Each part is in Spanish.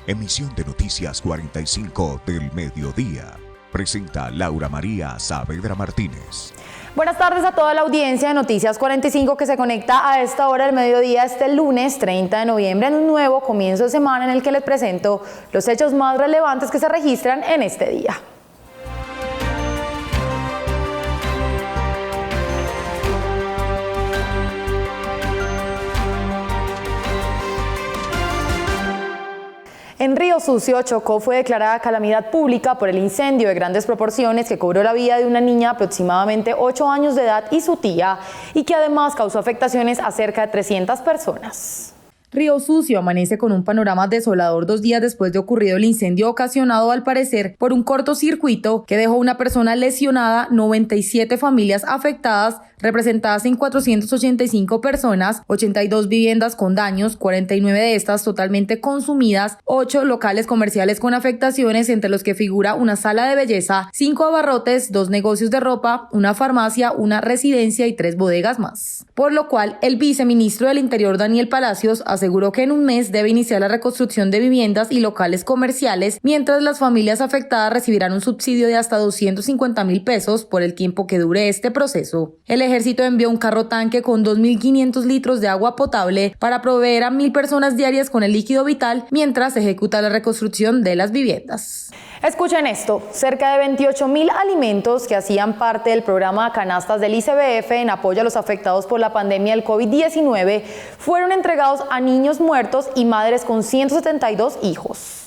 Emisión de Noticias 45 del Mediodía. Presenta Laura María Saavedra Martínez. Buenas tardes a toda la audiencia de Noticias 45 que se conecta a esta hora del mediodía este lunes 30 de noviembre en un nuevo comienzo de semana en el que les presento los hechos más relevantes que se registran en este día. En Río Sucio, Chocó fue declarada calamidad pública por el incendio de grandes proporciones que cobró la vida de una niña de aproximadamente 8 años de edad y su tía, y que además causó afectaciones a cerca de 300 personas. Río Sucio amanece con un panorama desolador 2 días después de ocurrido el incendio ocasionado al parecer por un cortocircuito que dejó una persona lesionada, 97 familias afectadas, representadas en 485 personas, 82 viviendas con daños, 49 de estas totalmente consumidas, 8 locales comerciales con afectaciones, entre los que figura una sala de belleza, 5 abarrotes, 2 negocios de ropa, una farmacia, una residencia y 3 bodegas más. Por lo cual, el viceministro del Interior, Daniel Palacios, aseguró que en un mes debe iniciar la reconstrucción de viviendas y locales comerciales, mientras las familias afectadas recibirán un subsidio de hasta 250.000 pesos por el tiempo que dure este proceso. El Ejército envió un carro tanque con 2.500 litros de agua potable para proveer a 1.000 personas diarias con el líquido vital mientras se ejecuta la reconstrucción de las viviendas. Escuchen esto, cerca de 28.000 alimentos que hacían parte del programa Canastas del ICBF en apoyo a los afectados por la pandemia del COVID-19 fueron entregados a niños muertos y madres con 172 hijos.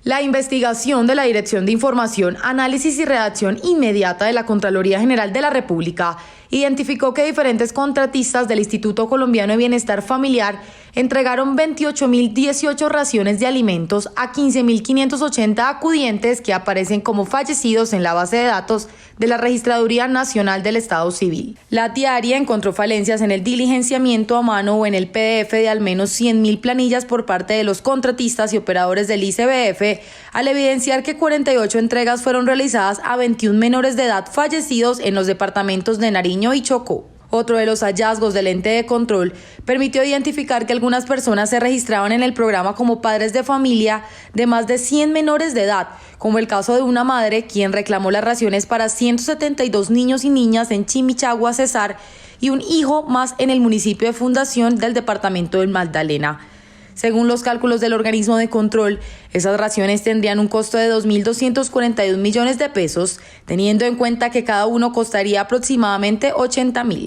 La investigación de la Dirección de Información, Análisis y Redacción Inmediata de la Contraloría General de la República identificó que diferentes contratistas del Instituto Colombiano de Bienestar Familiar entregaron 28.018 raciones de alimentos a 15.580 acudientes que aparecen como fallecidos en la base de datos de la Registraduría Nacional del Estado Civil. La diaria encontró falencias en el diligenciamiento a mano o en el PDF de al menos 100.000 planillas por parte de los contratistas y operadores del ICBF, al evidenciar que 48 entregas fueron realizadas a 21 menores de edad fallecidos en los departamentos de Nariño y Chocó. Otro de los hallazgos del ente de control permitió identificar que algunas personas se registraban en el programa como padres de familia de más de 100 menores de edad, como el caso de una madre quien reclamó las raciones para 172 niños y niñas en Chimichagua, Cesar, y un hijo más en el municipio de Fundación del departamento del Magdalena. Según los cálculos del organismo de control, esas raciones tendrían un costo de 2.241 millones de pesos, teniendo en cuenta que cada uno costaría aproximadamente 80.000.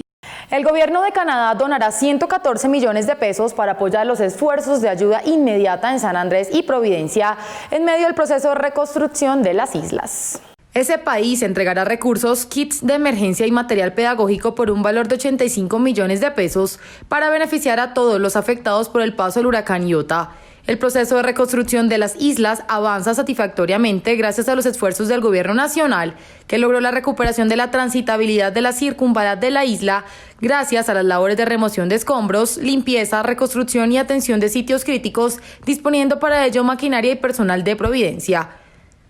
El gobierno de Canadá donará 114 millones de pesos para apoyar los esfuerzos de ayuda inmediata en San Andrés y Providencia en medio del proceso de reconstrucción de las islas. Ese país entregará recursos, kits de emergencia y material pedagógico por un valor de 85 millones de pesos para beneficiar a todos los afectados por el paso del huracán Iota. El proceso de reconstrucción de las islas avanza satisfactoriamente gracias a los esfuerzos del gobierno nacional, que logró la recuperación de la transitabilidad de la circunvalar de la isla gracias a las labores de remoción de escombros, limpieza, reconstrucción y atención de sitios críticos, disponiendo para ello maquinaria y personal de Providencia.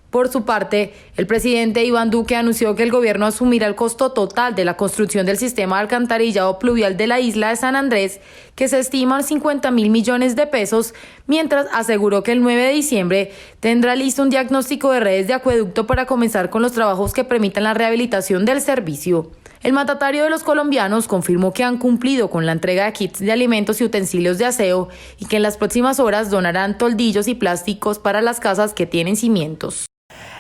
Por su parte, el presidente Iván Duque anunció que el gobierno asumirá el costo total de la construcción del sistema de alcantarillado pluvial de la isla de San Andrés, que se estima en 50.000 millones de pesos, mientras aseguró que el 9 de diciembre tendrá listo un diagnóstico de redes de acueducto para comenzar con los trabajos que permitan la rehabilitación del servicio. El mandatario de los colombianos confirmó que han cumplido con la entrega de kits de alimentos y utensilios de aseo y que en las próximas horas donarán toldillos y plásticos para las casas que tienen cimientos.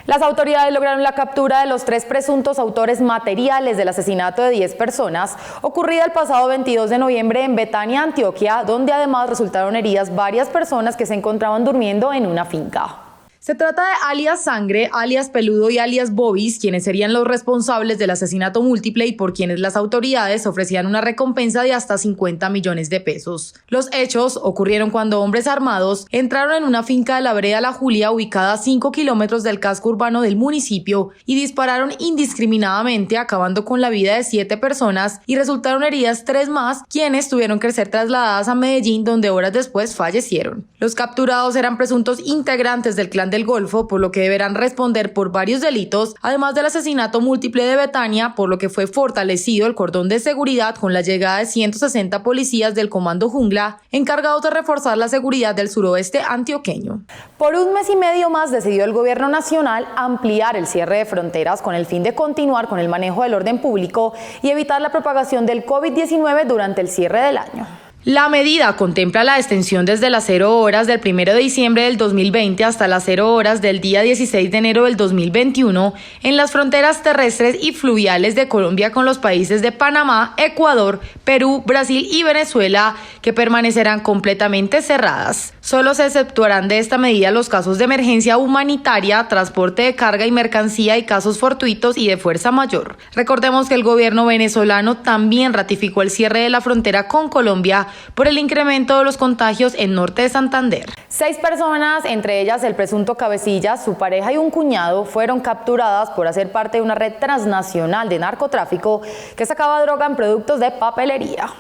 Las autoridades lograron la captura de los 3 presuntos autores materiales del asesinato de 10 personas ocurrida el pasado 22 de noviembre en Betania, Antioquia, donde además resultaron heridas varias personas que se encontraban durmiendo en una finca. Se trata de alias Sangre, alias Peludo y alias Bobis, quienes serían los responsables del asesinato múltiple y por quienes las autoridades ofrecían una recompensa de hasta 50 millones de pesos. Los hechos ocurrieron cuando hombres armados entraron en una finca de la vereda La Julia, ubicada a 5 kilómetros del casco urbano del municipio, y dispararon indiscriminadamente, acabando con la vida de 7 personas y resultaron heridas 3 más, quienes tuvieron que ser trasladadas a Medellín, donde horas después fallecieron. Los capturados eran presuntos integrantes del clan del Golfo, por lo que deberán responder por varios delitos, además del asesinato múltiple de Betania, por lo que fue fortalecido el cordón de seguridad con la llegada de 160 policías del Comando Jungla, encargados de reforzar la seguridad del suroeste antioqueño. Por un mes y medio más decidió el gobierno nacional ampliar el cierre de fronteras con el fin de continuar con el manejo del orden público y evitar la propagación del COVID-19 durante el cierre del año. La medida contempla la extensión desde las 0 horas del 1 de diciembre del 2020 hasta las 0 horas del día 16 de enero del 2021 en las fronteras terrestres y fluviales de Colombia con los países de Panamá, Ecuador, Perú, Brasil y Venezuela, que permanecerán completamente cerradas. Solo se exceptuarán de esta medida los casos de emergencia humanitaria, transporte de carga y mercancía y casos fortuitos y de fuerza mayor. Recordemos que el gobierno venezolano también ratificó el cierre de la frontera con Colombia por el incremento de los contagios en norte de Santander. 6 personas, entre ellas el presunto cabecilla, su pareja y un cuñado, fueron capturadas por hacer parte de una red transnacional de narcotráfico que sacaba droga en productos de papelería.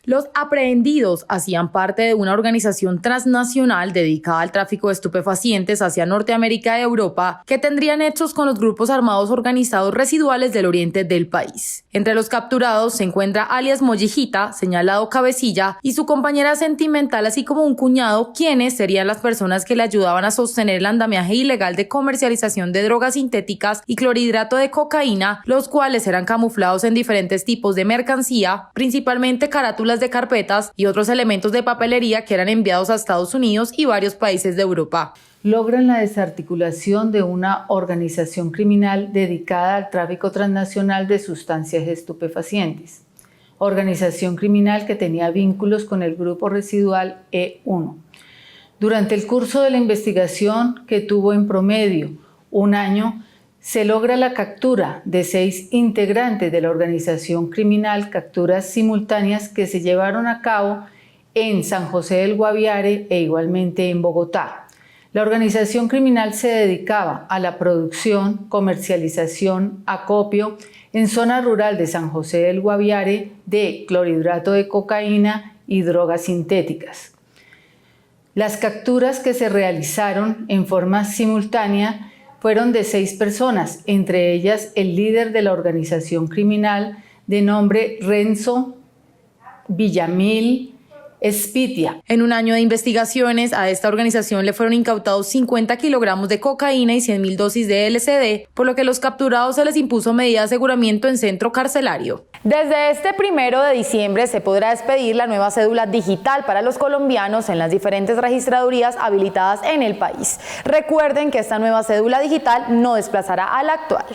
Los aprehendidos hacían parte de una organización transnacional dedicada al tráfico de estupefacientes hacia Norteamérica y Europa, que tendría nexos con los grupos armados organizados residuales del oriente del país. Entre los capturados se encuentra alias Mollejita, señalado cabecilla, y su compañera sentimental, así como un cuñado, quienes serían las personas que le ayudaban a sostener el andamiaje ilegal de comercialización de drogas sintéticas y clorhidrato de cocaína, los cuales eran camuflados en diferentes tipos de mercancía, principalmente carátulas de carpetas y otros elementos de papelería que eran enviados a Estados Unidos y varios países de Europa. Logran la desarticulación de una organización criminal dedicada al tráfico transnacional de sustancias estupefacientes. Organización criminal que tenía vínculos con el grupo residual E1. Durante el curso de la investigación, que tuvo en promedio un año, se logra la captura de 6 integrantes de la organización criminal, capturas simultáneas que se llevaron a cabo en San José del Guaviare e igualmente en Bogotá. La organización criminal se dedicaba a la producción, comercialización, acopio en zona rural de San José del Guaviare de clorhidrato de cocaína y drogas sintéticas. Las capturas que se realizaron en forma simultánea fueron de 6 personas, entre ellas el líder de la organización criminal de nombre Renzo Villamil Espitia. En un año de investigaciones, a esta organización le fueron incautados 50 kilogramos de cocaína y 100.000 dosis de LSD, por lo que a los capturados se les impuso medida de aseguramiento en centro carcelario. Desde este 1 de diciembre se podrá expedir la nueva cédula digital para los colombianos en las diferentes registradurías habilitadas en el país. Recuerden que esta nueva cédula digital no desplazará a la actual.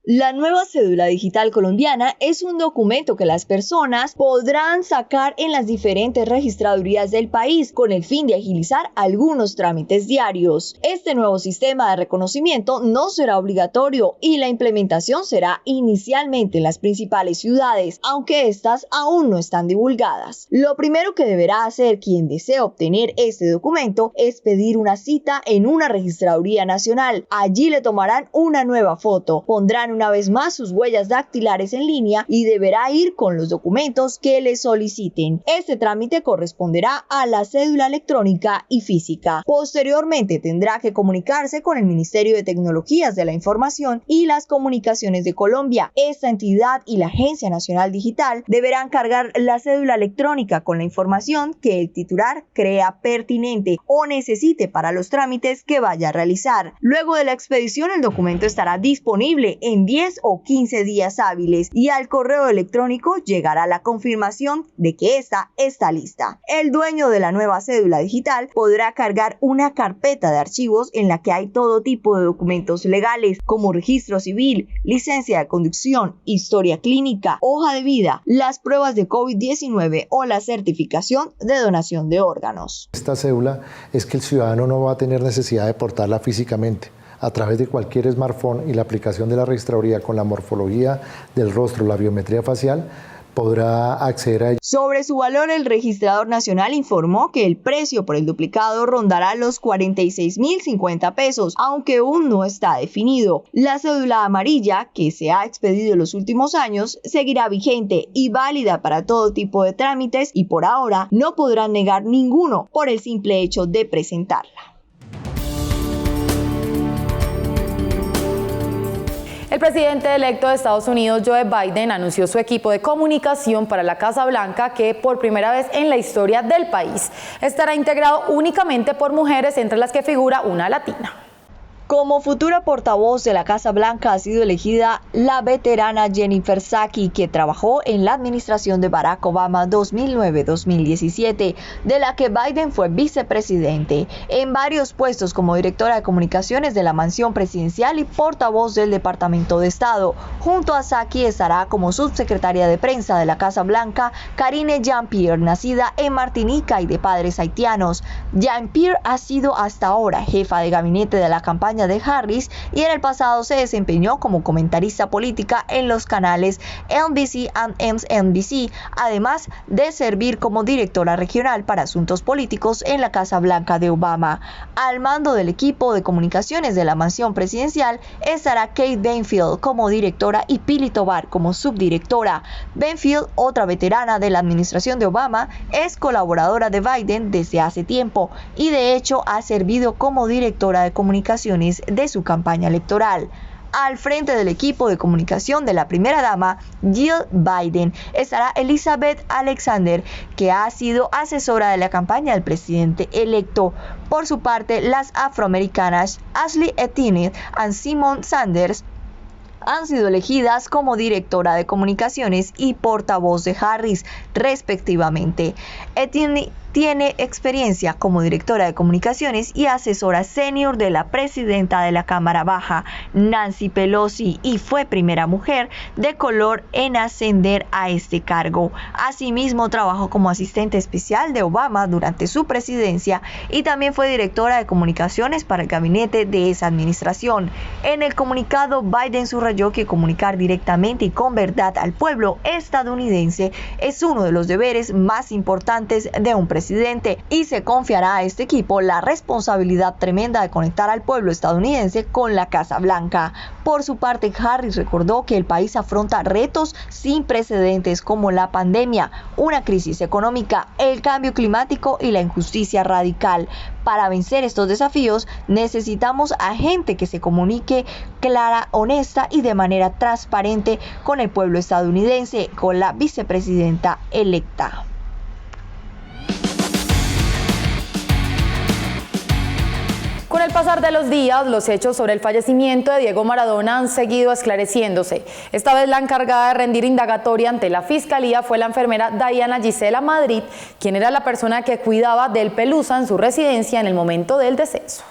La nueva cédula digital colombiana es un documento que las personas podrán sacar en las diferentes registradurías del país con el fin de agilizar algunos trámites diarios. Este nuevo sistema de reconocimiento no será obligatorio y la implementación será inicialmente en las principales ciudades, aunque estas aún no están divulgadas. Lo primero que deberá hacer quien desee obtener este documento es pedir una cita en una registraduría nacional. Allí le tomarán una nueva foto, pondrán una vez más sus huellas dactilares en línea y deberá ir con los documentos que le soliciten. Este trámite corresponderá a la cédula electrónica y física. Posteriormente tendrá que comunicarse con el Ministerio de Tecnologías de la Información y las Comunicaciones de Colombia. Esta entidad y la Agencia Nacional Digital deberán cargar la cédula electrónica con la información que el titular crea pertinente o necesite para los trámites que vaya a realizar. Luego de la expedición, el documento estará disponible en 10 o 15 días hábiles y al correo electrónico llegará la confirmación de que esta está lista. El dueño de la nueva cédula digital podrá cargar una carpeta de archivos en la que hay todo tipo de documentos legales como registro civil, licencia de conducción, historia clínica, hoja de vida, las pruebas de COVID-19 o la certificación de donación de órganos. Esta cédula es que el ciudadano no va a tener necesidad de portarla físicamente. A través de cualquier smartphone y la aplicación de la registraduría con la morfología del rostro, la biometría facial, podrá acceder a ella. Sobre su valor, el registrador nacional informó que el precio por el duplicado rondará los 46.050 pesos, aunque aún no está definido. La cédula amarilla, que se ha expedido en los últimos años, seguirá vigente y válida para todo tipo de trámites y por ahora no podrán negar ninguno por el simple hecho de presentarla. El presidente electo de Estados Unidos, Joe Biden, anunció su equipo de comunicación para la Casa Blanca que por primera vez en la historia del país estará integrado únicamente por mujeres, entre las que figura una latina. Como futura portavoz de la Casa Blanca ha sido elegida la veterana Jennifer Psaki, que trabajó en la administración de Barack Obama 2009-2017, de la que Biden fue vicepresidente, en varios puestos como directora de comunicaciones de la Mansión Presidencial y portavoz del Departamento de Estado. Junto a Psaki estará como subsecretaria de prensa de la Casa Blanca Karine Jean-Pierre, nacida en Martinica y de padres haitianos. Jean-Pierre ha sido hasta ahora jefa de gabinete de la campaña de Harris y en el pasado se desempeñó como comentarista política en los canales NBC y MSNBC, además de servir como directora regional para asuntos políticos en la Casa Blanca de Obama. Al mando del equipo de comunicaciones de la Mansión Presidencial estará Kate Benfield como directora y Pili Tobar como subdirectora. Benfield, otra veterana de la administración de Obama, es colaboradora de Biden desde hace tiempo y de hecho ha servido como directora de comunicaciones de su campaña electoral. Al frente del equipo de comunicación de la primera dama, Jill Biden, estará Elizabeth Alexander, que ha sido asesora de la campaña del presidente electo. Por su parte, las afroamericanas Ashley Etienne y Simone Sanders han sido elegidas como directora de comunicaciones y portavoz de Harris, respectivamente. Etienne tiene experiencia como directora de comunicaciones y asesora senior de la presidenta de la Cámara Baja, Nancy Pelosi, y fue primera mujer de color en ascender a este cargo. Asimismo, trabajó como asistente especial de Obama durante su presidencia y también fue directora de comunicaciones para el gabinete de esa administración. En el comunicado, Biden subrayó que comunicar directamente y con verdad al pueblo estadounidense es uno de los deberes más importantes de un presidente y se confiará a este equipo la responsabilidad tremenda de conectar al pueblo estadounidense con la Casa Blanca. Por su parte, Harris recordó que el país afronta retos sin precedentes como la pandemia, una crisis económica, el cambio climático y la injusticia radical. Para vencer estos desafíos necesitamos a gente que se comunique clara, honesta y de manera transparente con el pueblo estadounidense, con la vicepresidenta electa. Con el pasar de los días, los hechos sobre el fallecimiento de Diego Maradona han seguido esclareciéndose. Esta vez la encargada de rendir indagatoria ante la Fiscalía fue la enfermera Diana Gisela Madrid, quien era la persona que cuidaba del Pelusa en su residencia en el momento del deceso.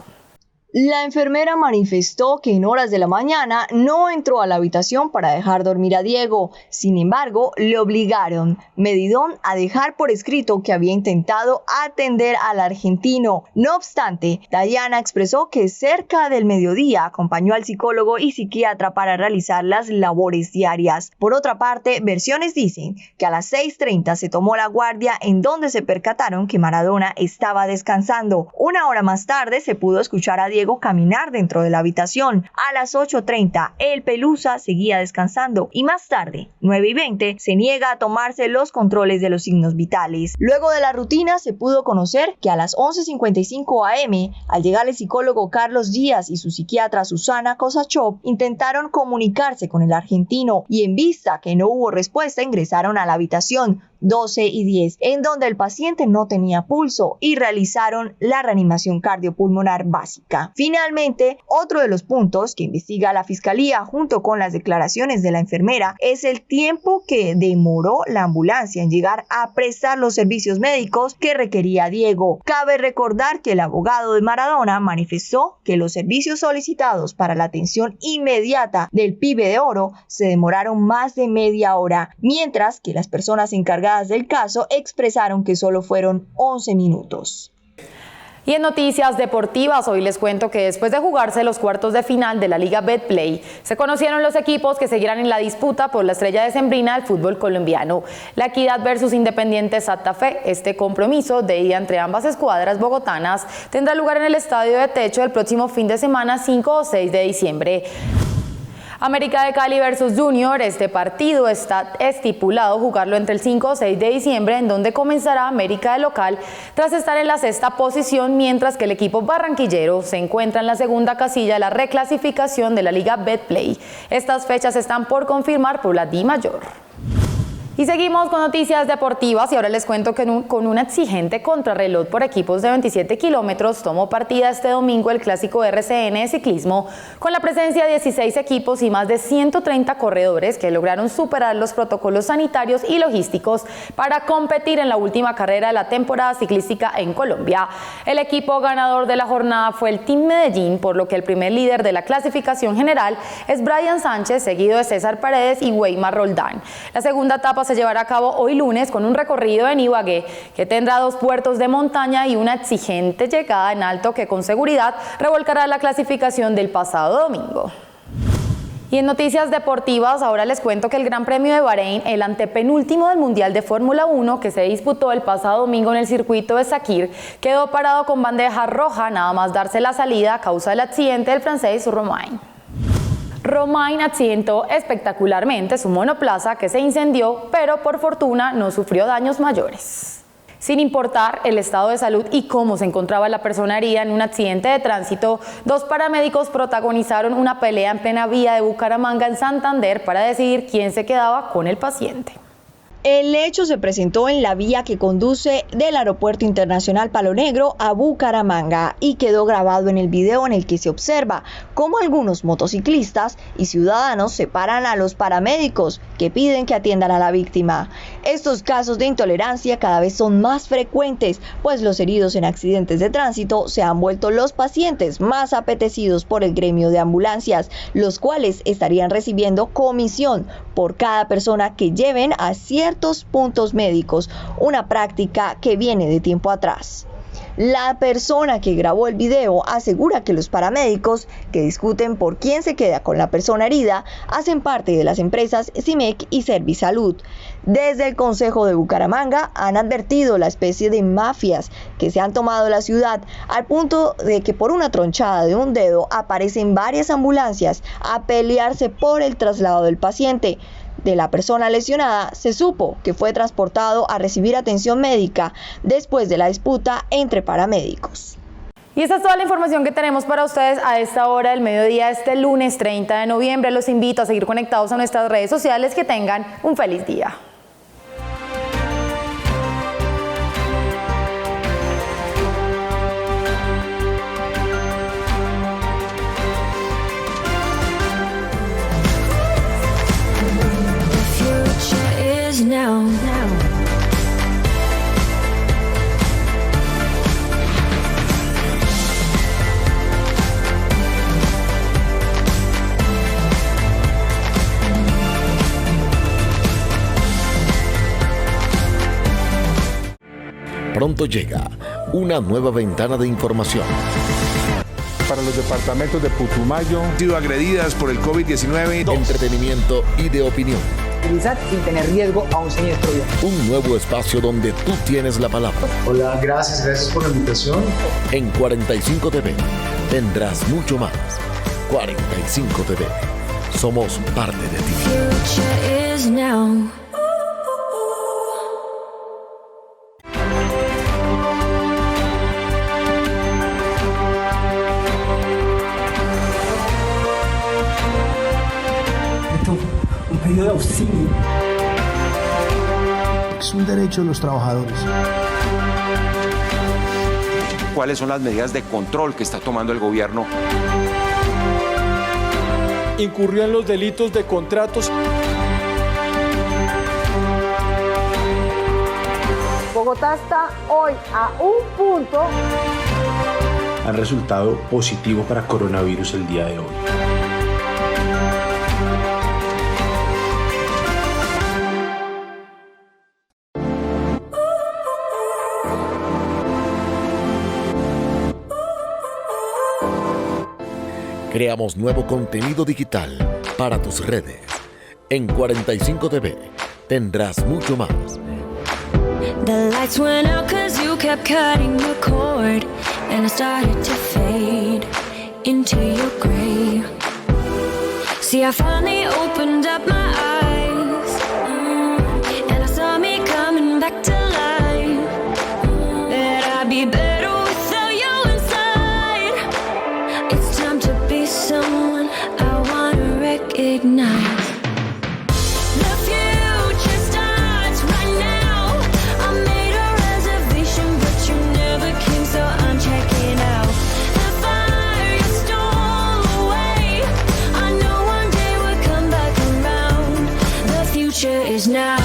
La enfermera manifestó que en horas de la mañana no entró a la habitación para dejar dormir a Diego. Sin embargo, le obligaron, Medidón, a dejar por escrito que había intentado atender al argentino. No obstante, Diana expresó que cerca del mediodía acompañó al psicólogo y psiquiatra para realizar las labores diarias. Por otra parte, versiones dicen que a las 6:30 se tomó la guardia, en donde se percataron que Maradona estaba descansando. Una hora más tarde se pudo escuchar a Diego caminar dentro de la habitación. A las 8:30 el Pelusa seguía descansando y más tarde, 9:20, se niega a tomarse los controles de los signos vitales. Luego de la rutina se pudo conocer que a las 11:55 am, al llegar el psicólogo Carlos Díaz y su psiquiatra Susana Kosachov, intentaron comunicarse con el argentino y en vista que no hubo respuesta ingresaron a la habitación 12:10, en donde el paciente no tenía pulso y realizaron la reanimación cardiopulmonar básica. Finalmente, otro de los puntos que investiga la Fiscalía junto con las declaraciones de la enfermera es el tiempo que demoró la ambulancia en llegar a prestar los servicios médicos que requería Diego. Cabe recordar que el abogado de Maradona manifestó que los servicios solicitados para la atención inmediata del Pibe de Oro se demoraron más de media hora, mientras que las personas encargadas del caso expresaron que solo fueron 11 minutos. Y en noticias deportivas, hoy les cuento que después de jugarse los cuartos de final de la Liga Betplay, se conocieron los equipos que seguirán en la disputa por la estrella decembrina del fútbol colombiano. La Equidad versus Independiente Santa Fe. Este compromiso de ida entre ambas escuadras bogotanas tendrá lugar en el Estadio de Techo el próximo fin de semana 5 o 6 de diciembre. América de Cali versus Junior. Este partido está estipulado jugarlo entre el 5 o 6 de diciembre, en donde comenzará América de local tras estar en la sexta posición, mientras que el equipo barranquillero se encuentra en la segunda casilla de la reclasificación de la Liga Betplay. Estas fechas están por confirmar por la DIMAYOR. Y seguimos con noticias deportivas y ahora les cuento que con una exigente contrarreloj por equipos de 27 kilómetros tomó partida este domingo el clásico RCN de ciclismo, con la presencia de 16 equipos y más de 130 corredores que lograron superar los protocolos sanitarios y logísticos para competir en la última carrera de la temporada ciclística en Colombia. El equipo ganador de la jornada fue el Team Medellín, por lo que el primer líder de la clasificación general es Brian Sánchez, seguido de César Paredes y Weimar Roldán. La segunda etapa se llevará a cabo hoy lunes con un recorrido en Ibagué que tendrá 2 puertos de montaña y una exigente llegada en alto que con seguridad revolcará la clasificación del pasado domingo. Y en noticias deportivas, ahora les cuento que el Gran Premio de Bahrein, el antepenúltimo del Mundial de Fórmula 1 que se disputó el pasado domingo en el circuito de Sakir, quedó parado con bandeja roja nada más darse la salida a causa del accidente del francés Romain. Romain accidentó espectacularmente su monoplaza, que se incendió, pero por fortuna no sufrió daños mayores. Sin importar el estado de salud y cómo se encontraba la persona herida en un accidente de tránsito, 2 paramédicos protagonizaron una pelea en plena vía de Bucaramanga en Santander para decidir quién se quedaba con el paciente. El hecho se presentó en la vía que conduce del Aeropuerto Internacional Palo Negro a Bucaramanga y quedó grabado en el video en el que se observa cómo algunos motociclistas y ciudadanos separan a los paramédicos que piden que atiendan a la víctima. Estos casos de intolerancia cada vez son más frecuentes, pues los heridos en accidentes de tránsito se han vuelto los pacientes más apetecidos por el gremio de ambulancias, los cuales estarían recibiendo comisión por cada persona que lleven a ciertos puntos médicos, una práctica que viene de tiempo atrás. La persona que grabó el video asegura que los paramédicos que discuten por quién se queda con la persona herida hacen parte de las empresas CIMEC y Servisalud. Desde el Consejo de Bucaramanga han advertido la especie de mafias que se han tomado la ciudad, al punto de que por una tronchada de un dedo aparecen varias ambulancias a pelearse por el traslado del paciente. De la persona lesionada se supo que fue transportado a recibir atención médica después de la disputa entre paramédicos. Y esta es toda la información que tenemos para ustedes a esta hora del mediodía, este lunes 30 de noviembre. Los invito a seguir conectados a nuestras redes sociales. Que tengan un feliz día. Now. Pronto llega una nueva ventana de información. Para los departamentos de Putumayo, han sido agredidas por el COVID-19. Entretenimiento y de opinión. Sin tener riesgo a un siniestro vial. Un nuevo espacio donde tú tienes la palabra. Hola, gracias por la invitación. En 45 TV tendrás mucho más. 45 TV. Somos parte de ti. Future is now. De auxilio. Es un derecho de los trabajadores. ¿Cuáles son las medidas de control que está tomando el gobierno? Incurrió en los delitos de contratos. Bogotá está hoy a un punto. Han resultado positivo para coronavirus el día de hoy. Creamos nuevo contenido digital para tus redes. En 45 TV tendrás mucho más. The lights went out 'cause you kept cutting the cord, and I started to fade into your gray. See, I finally opened up my eyes, and I saw me coming back to life. That I'd be better without you inside. It's time to be someone I wanna recognize. The future starts right now. I made a reservation, but you never came, so I'm checking out. The fire you stole away, I know one day we'll come back around. The future is now.